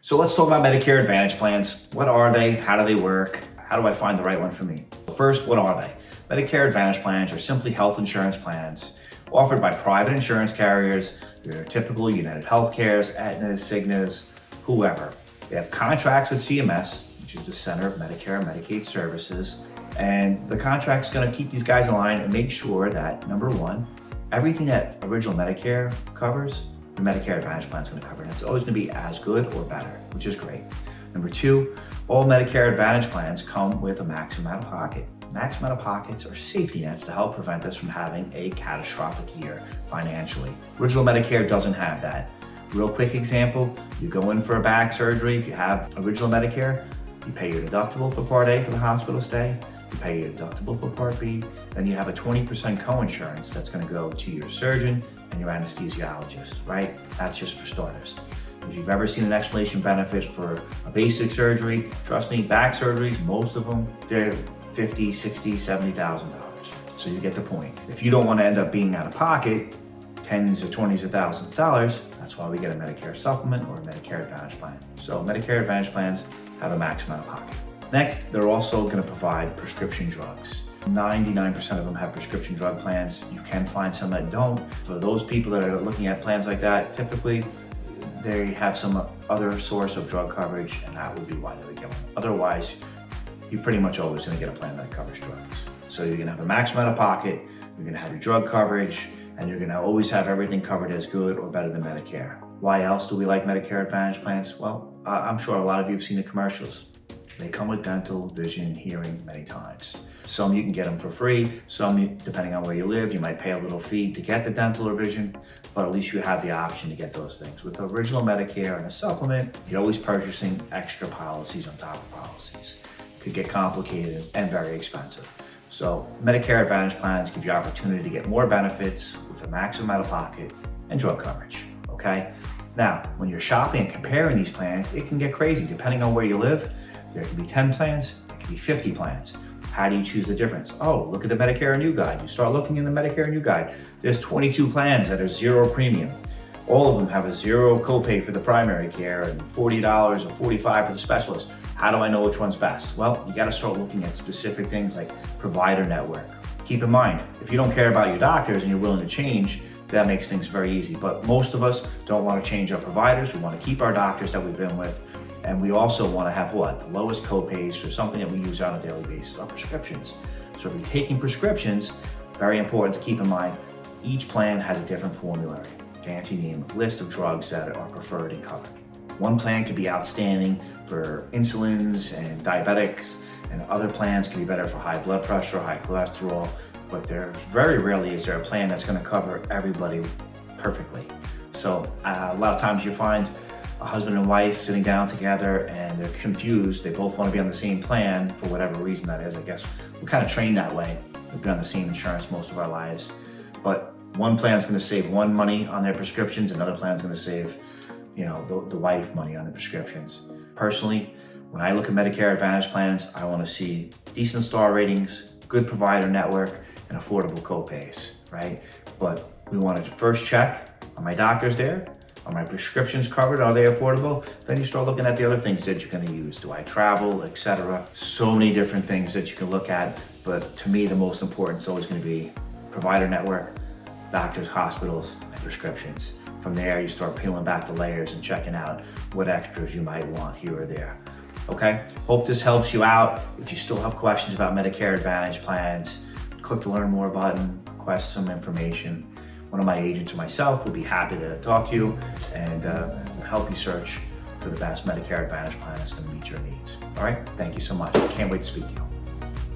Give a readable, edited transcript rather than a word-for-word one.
So let's talk about Medicare Advantage plans. What are they? How do they work? How do I find the right one for me? First, what are they? Medicare Advantage plans are simply health insurance plans offered by private insurance carriers, your typical United Healthcares, Aetnas, Cignas, whoever. They have contracts with CMS, which is the Center of Medicare and Medicaid Services, and the contract's gonna keep these guys in line and make sure that, number one, everything that original Medicare covers, the Medicare Advantage plan is going to cover. And it's always going to be as good or better, which is great. Number two, all Medicare Advantage plans come with a maximum out of pocket. Maximum out of pockets are safety nets to help prevent us from having a catastrophic year financially. Original Medicare doesn't have that. Real quick example, you go in for a back surgery. If you have original Medicare, you pay your deductible for Part A for the hospital stay, you pay your deductible for Part B, then you have a 20% co-insurance that's going to go to your surgeon and your anesthesiologist, right? That's just for starters. If you've ever seen an explanation benefit for a basic surgery, trust me, back surgeries, most of them, they're $50,000, $60,000, $70,000. So you get the point. If you don't want to end up being out of pocket, tens or twenties of thousands of dollars, that's why we get a Medicare supplement or a Medicare Advantage plan. So Medicare Advantage plans have a maximum out of pocket. Next, they're also going to provide prescription drugs. 99% of them have prescription drug plans. You can find some that don't. For those people that are looking at plans like that, typically they have some other source of drug coverage, and that would be why they would get one. Otherwise, you're pretty much always going to get a plan that covers drugs. So you're going to have a maximum out of pocket, you're going to have your drug coverage, and you're going to always have everything covered as good or better than Medicare. Why else do we like Medicare Advantage plans? Well, I'm sure a lot of you have seen the commercials. They come with dental, vision, hearing many times. Some you can get them for free, some, depending on where you live, you might pay a little fee to get the dental or vision, but at least you have the option to get those things. With the original Medicare and a supplement, you're always purchasing extra policies on top of policies. It could get complicated and very expensive. So Medicare Advantage plans give you opportunity to get more benefits with a maximum out of pocket and drug coverage, okay? Now, when you're shopping and comparing these plans, it can get crazy. Depending on where you live, there can be 10 plans, there can be 50 plans. How do you choose the difference? Oh, look at the Medicare New Guide. You start looking in the Medicare New Guide. There's 22 plans that are zero premium. All of them have a zero copay for the primary care and $40 or $45 for the specialist. How do I know which one's best? Well, you gotta start looking at specific things like provider network. Keep in mind, if you don't care about your doctors and you're willing to change, that makes things very easy. But most of us don't wanna change our providers. We wanna keep our doctors that we've been with. And we also want to have what? The lowest copays for something that we use on a daily basis, our prescriptions. So if you're taking prescriptions, very important to keep in mind, each plan has a different formulary. Fancy name, a list of drugs that are preferred and covered. One plan could be outstanding for insulins and diabetics, and other plans can be better for high blood pressure, high cholesterol, but there very rarely is there a plan that's going to cover everybody perfectly. So a lot of times you find a husband and wife sitting down together and they're confused. They both want to be on the same plan for whatever reason that is. I guess we're kind of trained that way. We've been on the same insurance most of our lives. But one plan is going to save one money on their prescriptions, another plan is going to save, the wife money on the prescriptions. Personally, when I look at Medicare Advantage plans, I want to see decent star ratings, good provider network, and affordable copays, right? But we want to first check, are my doctors there? Are my prescriptions covered? Are they affordable? Then you start looking at the other things that you're going to use. Do I travel, etc.? So many different things that you can look at. But to me, the most important is always going to be provider network, doctors, hospitals, and prescriptions. From there, you start peeling back the layers and checking out what extras you might want here or there. Okay? Hope this helps you out. If you still have questions about Medicare Advantage plans, click the Learn More button, request some information. One of my agents or myself will be happy to talk to you and help you search for the best Medicare Advantage plan that's going to meet your needs. All right? Thank you so much. I can't wait to speak to you.